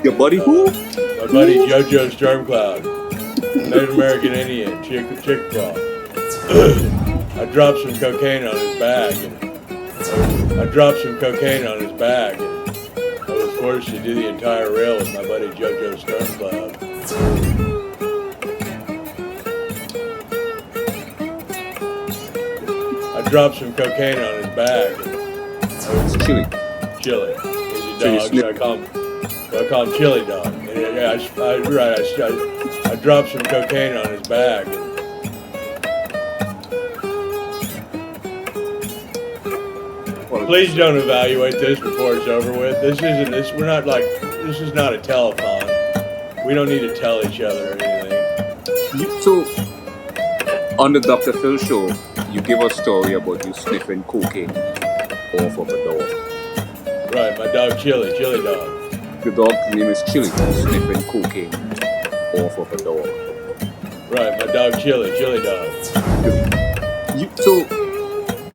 Your buddy who? My buddy JoJo Stormcloud, Native American Indian, Chickasaw. I dropped some cocaine on his back, and I was forced to do the entire rail with my buddy JoJo Stormcloud. I dropped some cocaine on his back. It's Chili. Chili. He's a dog, so I call him Chili Dog. And I dropped some cocaine on his back. Please don't evaluate this before it's over with. This is not a telethon. We don't need to tell each other anything. So, on the Dr. Phil show, you give a story about you sniffing cocaine off of a dog. Right, my dog Chili Dog. The dog's name is Chili, sniffing cocaine off of a dog. Right, my dog Chili Dog. So,